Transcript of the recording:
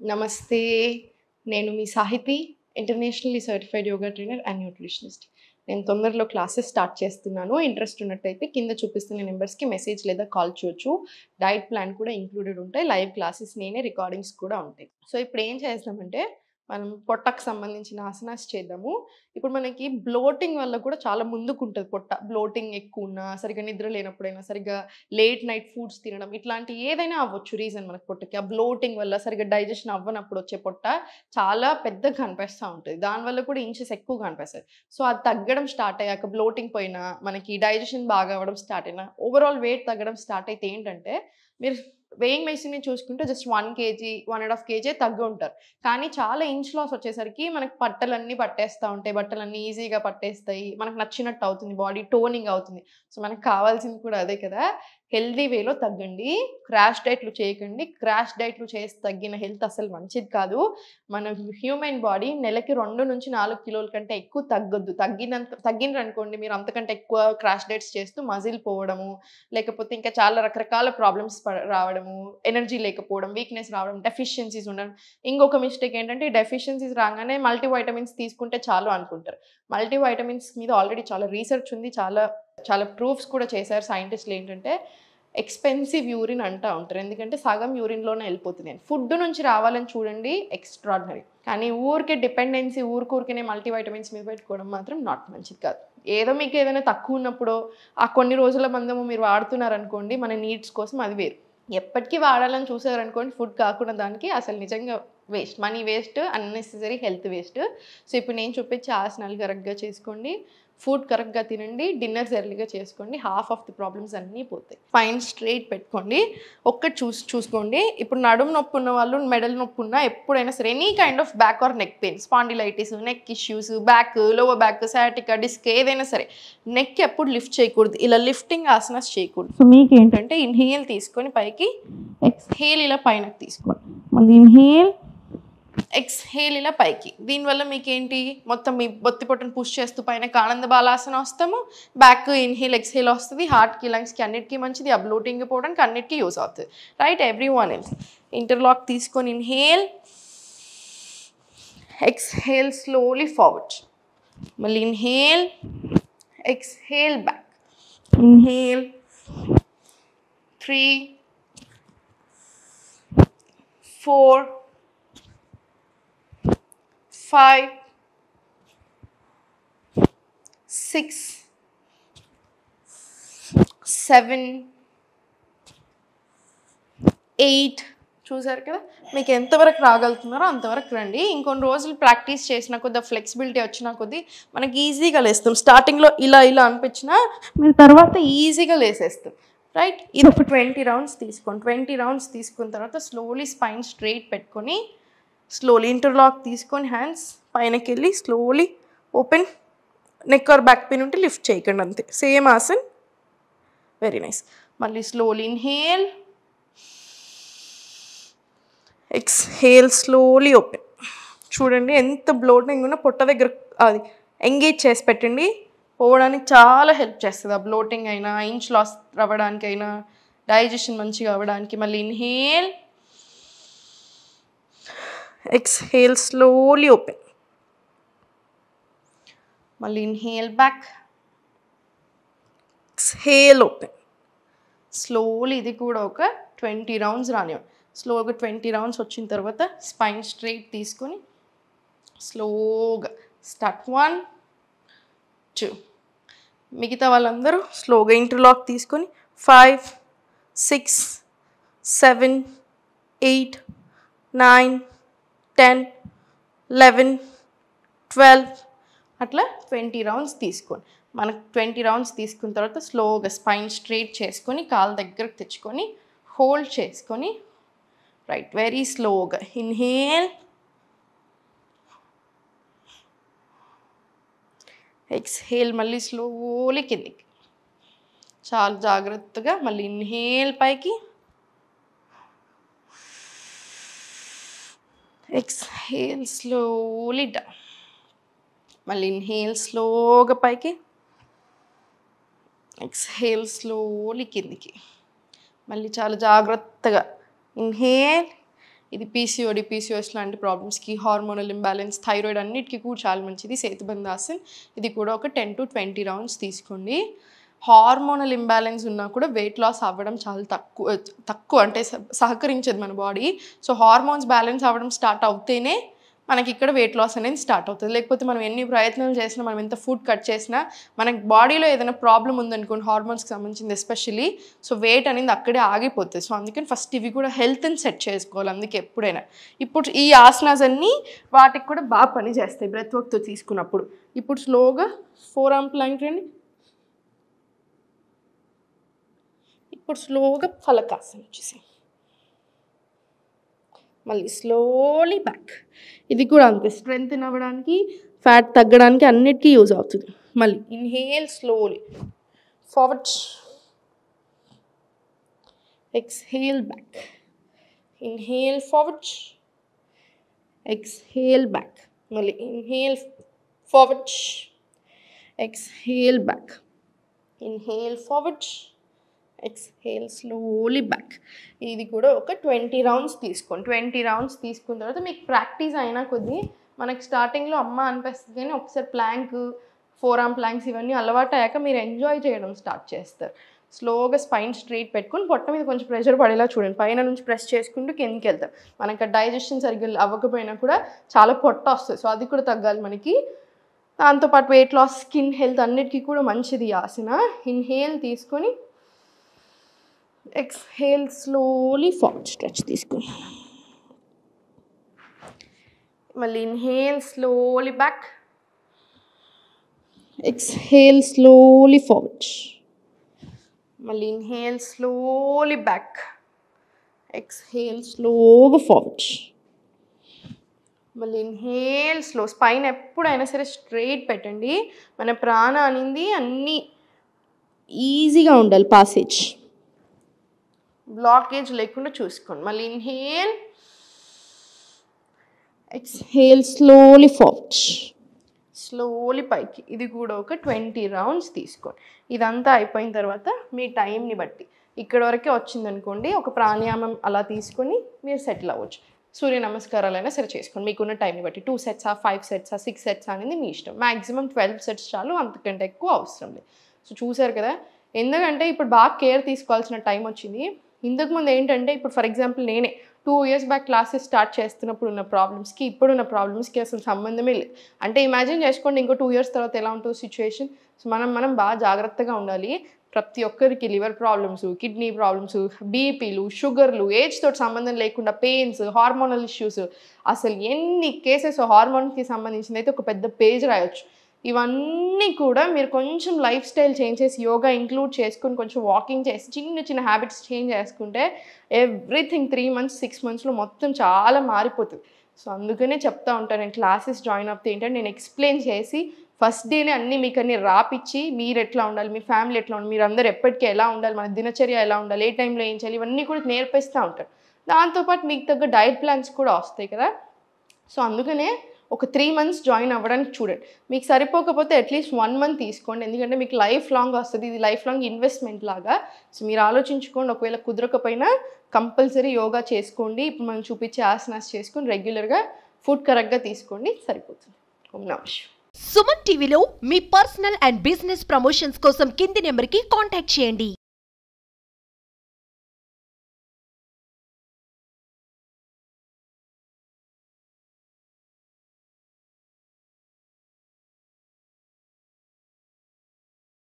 నమస్తే. నేను మీ Sahithi, internationally certified yoga trainer and nutritionist. నేను తొందరలో క్లాసెస్ స్టార్ట్ చేస్తున్నాను. ఇంట్రెస్ట్ ఉన్నట్టయితే కింద చూపిస్తున్న నెంబర్స్‌కి మెసేజ్ లేదా కాల్ చేయొచ్చు. డైట్ ప్లాన్ కూడా ఇంక్లూడెడ్ ఉంటాయి. లైవ్ క్లాసెస్ నేనే రికార్డింగ్స్ కూడా ఉంటాయి. సో, ఇప్పుడు ఏం చేస్తామంటే, మనం పొట్టకు సంబంధించిన ఆసనాస్ చేద్దాము. ఇప్పుడు మనకి బ్లోటింగ్ వల్ల కూడా చాలా ముందుకుంటది పొట్ట. బ్లోటింగ్ ఎక్కువున్నా, సరిగ్గా నిద్ర లేనప్పుడైనా, సరిగ్గా లేట్ నైట్ ఫుడ్స్ తినడం ఇట్లాంటి ఏదైనా అవ్వచ్చు రీజన్ మనకు పొట్టకి. ఆ బ్లోటింగ్ వల్ల సరిగ్గా డైజెషన్ అవ్వనప్పుడు వచ్చే పొట్ట చాలా పెద్దగా కనిపిస్తా ఉంటది. దానివల్ల కూడా ఇంచెస్ ఎక్కువ కనిపిస్తాయి. సో, అది తగ్గడం స్టార్ట్ అయ్యాక బ్లోటింగ్ పోయినా, మనకి డైజెషన్ బాగా అవ్వడం స్టార్ట్ అయినా, ఓవరాల్ వెయిట్ తగ్గడం స్టార్ట్ అయితే ఏంటంటే, మీరు వేయింగ్ మెషిన్‌ని చూసుకుంటే జస్ట్ 1 కేజీ, 1 ½ కేజీ తగ్గుంటారు. కానీ చాలా ఇంచ్ లాస్ వచ్చేసరికి మనకు పట్టలన్నీ పట్టేస్తా ఉంటాయి. బట్టలన్నీ ఈజీగా పట్టేస్తాయి. మనకు నచ్చినట్టు అవుతుంది. బాడీ టోనింగ్ అవుతుంది. సో, మనకు కావాల్సింది కూడా అదే కదా! హెల్తీ వేలో తగ్గండి. క్రాష్ డైట్‌లు చేయకండి. క్రాష్ డైట్‌లు చేసి తగ్గిన హెల్త్ అసలు మంచిది కాదు. మన హ్యూమన్ బాడీ నెలకి 2-4 కిలోల కంటే ఎక్కువ తగ్గొద్దు. తగ్గినరనుకోండి మీరు అంతకంటే ఎక్కువ క్రాష్ డైట్స్ చేస్తూ మజిల్ పోవడము, లేకపోతే ఇంకా చాలా రకరకాల ప్రాబ్లమ్స్ రావడము, ఎనర్జీ లేకపోవడం, వీక్‌నెస్ రావడం, డెఫిషియన్సీస్ ఉండడం. ఇంకొక మిస్టేక్ ఏంటంటే ఈ డెఫిషియన్సీస్ రాగానే మల్టీ వైటమిన్స్ తీసుకుంటే చాలు అనుకుంటారు. మల్టీ వైటమిన్స్ మీద ఆల్రెడీ చాలా రీసెర్చ్ ఉంది. చాలా చాలా ప్రూఫ్స్ కూడా చేశారు సైంటిస్ట్‌లు ఏంటంటే ఎక్స్‌పెన్సివ్ యూరిన్ అంటా ఉంటారు. ఎందుకంటే సగం యూరిన్‌లోనే ఎళ్ళిపోతుంది అని. ఫుడ్ నుంచి రావాలని చూడండి ఎక్స్‌ట్రార్డినరీ. కానీ ఊరికే డిపెండెన్సీ ఊరికూరికనే మల్టీ వైటమిన్స్ మీద పెట్టుకోవడం మాత్రం నాట్ మంచిది కాదు. ఏదో మీకు ఏదైనా తక్కువ ఉన్నప్పుడో, ఆ కొన్ని రోజుల మందము మీరు వాడుతున్నారనుకోండి మన నీడ్స్ కోసం అది వేరు. ఎప్పటికి వాడాలని చూసారనుకోండి ఫుడ్ కాకుండా దానికి అసలు నిజంగా waste. Money waste, unnecessary health waste. So, ఇప్పుడు నేను చూపించే ఆసనాలు కరెక్ట్‌గా చేసుకోండి. ఫుడ్ కరెక్ట్‌గా తినండి. డిన్నర్స్ ఎర్లీగా చేసుకోండి. హాఫ్ ఆఫ్ ది ప్రాబ్లమ్స్ అన్నీ పోతాయి. స్పైన్ స్ట్రెయిట్ పెట్టుకోండి. ఒక్కటి చూసుకోండి. ఇప్పుడు నడుము నొప్పి ఉన్న వాళ్ళు, మెడల నొప్పి ఉన్నా ఎప్పుడైనా సరే any kind of back or neck pain, spondylitis, neck issues, back, lower back, sciatica, disc ఏదైనా సరే నెక్ ఎప్పుడు లిఫ్ట్ చేయకూడదు. ఇలా లిఫ్టింగ్ ఆసనాస్ చేయకూడదు. సో, మీకేంటంటే ఇన్హేల్ తీసుకొని పైకి, ఎక్స్‌హేల్ ఇలా పైనకి తీసుకోండి. మళ్ళీ ఇన్హేల్, ఎక్స్‌హేల్ ఇలా పైకి. దీనివల్ల మీకేంటి మొత్తం మీ బొత్తి పొట్టను పుష్ చేస్తూ పైనకి ఆనంద బాలాసన వస్తాము. బ్యాక్ ఇన్హేల్, ఎక్స్‌హేల్ వస్తది. హార్ట్‌కి, లంగ్స్‌కి అన్నిటికి మంచిది. ఆ బ్లోటింగ్ పోవడానికి అన్నిటికి యూజ్ అవుతది. Right everyone else. ఇంటర్లాక్ తీసుకొని ఇన్హేల్, ఎక్స్‌హేల్ స్లోలీ ఫార్వర్డ్. మళ్ళీ ఇన్హేల్, ఎక్స్‌హేల్ బ్యాక్. ఇన్హేల్ 3 4 5 6 7 8 చూసారు కదా! మీకు ఎంతవరకు రాగలుగుతున్నారో అంతవరకు రండి. ఇంకొన్ని రోజులు ప్రాక్టీస్ చేసిన కొద్దీ ఫ్లెక్సిబిలిటీ వచ్చిన కొద్దీ మనకి ఈజీగా లేస్తాం. స్టార్టింగ్‌లో ఇలా ఇలా అనిపించినా మీరు తర్వాత ఈజీగా లేసేస్తాం. రైట్? ఇది ఒక 20 రౌండ్స్ తీసుకోండి. 20 రౌండ్స్ తీసుకున్న తర్వాత స్లోలీ స్పైన్ స్ట్రెయిట్ పెట్టుకొని, స్లోలీ ఇంటర్లాక్ తీసుకొని హ్యాండ్స్ పైనకెళ్ళి slowly open. Neck or back pain ఉంటే లిఫ్ట్ చేయకండి అంతే. సేమ్ ఆసన్. Very nice. మళ్ళీ slowly inhale, exhale slowly open. చూడండి ఎంత బ్లోటింగ్ ఉన్నా పొట్ట దగ్గర అది ఎంగేజ్ చేసి పెట్టండి. పోవడానికి చాలా హెల్ప్ చేస్తుంది. ఆ బ్లోటింగ్ అయినా, ఇంచ్ లాస్ అవ్వడానికైనా, డైజెషన్ మంచిగా అవ్వడానికి. మళ్ళీ ఇన్హేల్, ఎక్స్‌హేల్ స్లోలీ ఓపెన్. మళ్ళీ inhale back, exhale open. Slowly ఇది కూడా ఒక 20 రౌండ్స్ రానివ్వండి. స్లోగా 20 రౌండ్స్ వచ్చిన తర్వాత స్పైన్ స్ట్రెయిట్ తీసుకొని స్లోగా స్టార్ట్ 1 2. మిగతా వాళ్ళందరూ స్లోగా ఇంటర్లాక్ తీసుకొని 5 6 7 8 9 10 11 12 అట్లా 20 రౌండ్స్ తీసుకోండి. మనకు 20 రౌండ్స్ తీసుకున్న తర్వాత స్లోగా స్పైన్ స్ట్రెయిట్ చేసుకొని కాలు దగ్గరకు తెచ్చుకొని హోల్డ్ చేసుకొని రైట్ వెరీ స్లోగా ఇన్హేల్, ఎక్స్‌హేల్ మళ్ళీ స్లోలీ కిందికి. చాలా జాగ్రత్తగా మళ్ళీ ఇన్హేల్ పైకి, ఎక్స్‌హేల్ స్లోలీ డౌన్. మళ్ళీ ఇన్హేల్ స్లోగా పైకి, ఎక్స్‌హేల్ స్లోలీ కిందికి. మళ్ళీ చాలా జాగ్రత్తగా ఇన్హేల్, ఇది పీసీఓఎస్ లాంటి ప్రాబ్లమ్స్కి, హార్మోనల్ ఇంబ్యాలెన్స్, థైరాయిడ్ అన్నిటికీ కూడా చాలా మంచిది సేతుబంద్ ఆసన్. ఇది కూడా ఒక 10 to 20 రౌండ్స్ తీసుకోండి. హార్మోనల్ ఇంబ్యాలెన్స్ ఉన్నా కూడా వెయిట్ లాస్ అవ్వడం చాలా తక్కువ అంటే సహకరించదు మన బాడీ. సో హార్మోన్స్ బ్యాలెన్స్ అవ్వడం స్టార్ట్ అవుతేనే మనకి ఇక్కడ వెయిట్ లాస్ అనేది స్టార్ట్ అవుతుంది. లేకపోతే మనం ఎన్ని ప్రయత్నాలు చేసినా, మనం ఎంత ఫుడ్ కట్ చేసినా, మనకి బాడీలో ఏదైనా ప్రాబ్లం ఉందనుకోండి హార్మోన్స్కి సంబంధించింది ఎస్పెషల్లీ, సో వెయిట్ అనేది అక్కడే ఆగిపోతుంది. సో అందుకని ఫస్ట్ ఇవి కూడా హెల్త్ని సెట్ చేసుకోవాలి. అందుకే ఎప్పుడైనా ఇప్పుడు ఈ ఆసనాస్ అన్నీ వాటికి కూడా బాగా పని చేస్తాయి బ్రెత్ వర్క్తో తీసుకున్నప్పుడు. ఇప్పుడు స్లోగా ఫోర్ ఆర్మ్ ప్లాంక్ రండి. ఇప్పుడు స్లోగా ఫలకాసన వచ్చేసి మళ్ళీ స్లోలీ బ్యాక్. ఇది కూడా అంతే, స్ట్రెంగ్త్ అవ్వడానికి, ఫ్యాట్ తగ్గడానికి అన్నిటికీ యూజ్ అవుతుంది. మళ్ళీ inhale slowly forward, exhale back, inhale forward, exhale back, మళ్ళీ inhale forward, exhale back, inhale forward, exhale slowly back. ఇది కూడా ఒక 20 రౌండ్స్ తీసుకోండి. 20 రౌండ్స్ తీసుకున్న తర్వాత మీకు ప్రాక్టీస్ అయినా కొద్దీ మనకి స్టార్టింగ్లో అమ్మ అనిపిస్తుంది, కానీ ఒకసారి ప్లాంక్, ఫోర్ ఆర్మ్ ప్లాంక్స్ ఇవన్నీ అలవాటు అయ్యాక మీరు ఎంజాయ్ చేయడం స్టార్ట్ చేస్తారు. స్లోగా స్పైన్ స్ట్రైట్ పెట్టుకుని పొట్ట మీద కొంచెం ప్రెషర్ పడేలా చూడండి. పైన నుంచి ప్రెస్ చేసుకుంటూ కిందకి వెళ్తారు. మనకి డైజెషన్ సరిగ్గా అవ్వకపోయినా కూడా చాలా పొట్ట వస్తుంది. సో అది కూడా తగ్గాలి మనకి. దాంతోపాటు వెయిట్ లాస్, స్కిన్ హెల్త్ అన్నిటికీ కూడా మంచిది ఆసన. ఇన్హేల్ తీసుకొని ఎక్స్హేల్ స్లోలీ ఫార్వర్డ్ స్ట్రెచ్ తీసుకుని, మళ్ళీ inhale slowly back, exhale slowly forward, మళ్ళీ ఇన్హేల్ స్లోలీ బ్యాక్, ఎక్స్హేల్ స్లోగా ఫార్వర్డ్, మళ్ళీ ఇన్హేల్ స్లో. స్పైన్ ఎప్పుడైనా సరే స్ట్రైట్ పెట్టండి. మన ప్రాణ అనేది అన్నీ ఈజీగా ఉండాలి, పాసేజ్ బ్లాకేజ్ లేకుండా చూసుకోండి. మళ్ళీ inhale, exhale slowly forward, slowly పైకి. ఇది కూడా ఒక 20 రౌండ్స్ తీసుకోండి. ఇదంతా అయిపోయిన తర్వాత మీ టైంని బట్టి ఇక్కడ వరకే వచ్చిందనుకోండి, ఒక ప్రాణాయామం అలా తీసుకొని మీరు సెటిల్ అవ్వచ్చు. సూర్య నమస్కారాలైనా సరే చేసుకోండి మీకున్న టైంని బట్టి. 2 సెట్సా, 5 సెట్సా, 6 సెట్స్ అనేది మీ ఇష్టం. మ్యాక్సిమం 12 సెట్స్ చాలు, అంతకంటే ఎక్కువ అవసరం లేదు. సో చూసారు కదా, ఎందుకంటే ఇప్పుడు బాగా కేర్ తీసుకోవాల్సిన టైం వచ్చింది. ఇంతకుముందు ఏంటంటే, ఇప్పుడు ఫర్ ఎగ్జాంపుల్ నేనే 2 years బ్యాక్ క్లాసెస్ స్టార్ట్ చేస్తున్నప్పుడు ఉన్న ప్రాబ్లమ్స్కి ఇప్పుడున్న ప్రాబ్లమ్స్కి అసలు సంబంధమే లేదు. అంటే ఇమాజిన్ చేసుకోండి ఇంకో 2 years తర్వాత ఎలా ఉంటుందో సిచ్యువేషన్. సో మనం బాగా జాగ్రత్తగా ఉండాలి. ప్రతి ఒక్కరికి లివర్ ప్రాబ్లమ్స్, కిడ్నీ ప్రాబ్లమ్స్, బీపీలు, షుగర్లు, ఏజ్తో సంబంధం లేకుండా పెయిన్స్, హార్మోనల్ ఇష్యూస్, అసలు ఎన్ని కేసెస్ హార్మోన్కి సంబంధించింది అయితే ఒక పెద్ద పేజ్ రాయొచ్చు. ఇవన్నీ కూడా మీరు కొంచెం లైఫ్ స్టైల్ చేంజ్ చేసి, యోగా ఇంక్లూడ్ చేసుకుని, కొంచెం వాకింగ్ చేసి, చిన్న చిన్న హ్యాబిట్స్ చేంజ్ చేసుకుంటే ఎవ్రీథింగ్ 3 months 6 monthsలో మొత్తం చాలా మారిపోతుంది. సో అందుకనే చెప్తా ఉంటాను, నేను క్లాసెస్ జాయిన్ అవుతే ఏంటంటే నేను ఎక్స్ప్లెయిన్ చేసి ఫస్ట్ డేనే అన్నీ మీకు అన్నీ రాపిచ్చి, మీరు ఎట్లా ఉండాలి, మీ ఫ్యామిలీ ఎట్లా ఉండాలి, మీరు అందరూ ఎప్పటికీ ఎలా ఉండాలి, మన దినచర్య ఎలా ఉండాలి, ఏ టైంలో ఏం చేయాలి, ఇవన్నీ కూడా నేర్పిస్తూ ఉంటాను. దాంతోపాటు మీకు తగ్గ డైట్ ప్లాన్స్ కూడా వస్తాయి కదా. సో అందుకనే ఒక 3 months జాయిన్ అవ్వడానికి చూడండి. మీకు సరిపోకపోతే అట్లీస్ట్ 1 month తీసుకోండి. ఎందుకంటే మీకు లైఫ్ లాంగ్ వస్తుంది. ఇది లైఫ్ లాంగ్ ఇన్వెస్ట్మెంట్ లాగా. సో మీరు ఆలోచించుకోండి. ఒకవేళ కుదరకపోయినా కంపల్సరీ యోగా చేసుకోండి. ఇప్పుడు మనం చూపించే ఆసనాస్ చేసుకొని రెగ్యులర్గా ఫుడ్ కరెక్ట్గా తీసుకోండి, సరిపోతుంది. ఓం నమః శివాయ. సుమన్ టీవీలో మీ పర్సనల్ అండ్ బిజినెస్ ప్రమోషన్స్ కోసం కింది నెంబర్కి కాంటాక్ట్ చేయండి.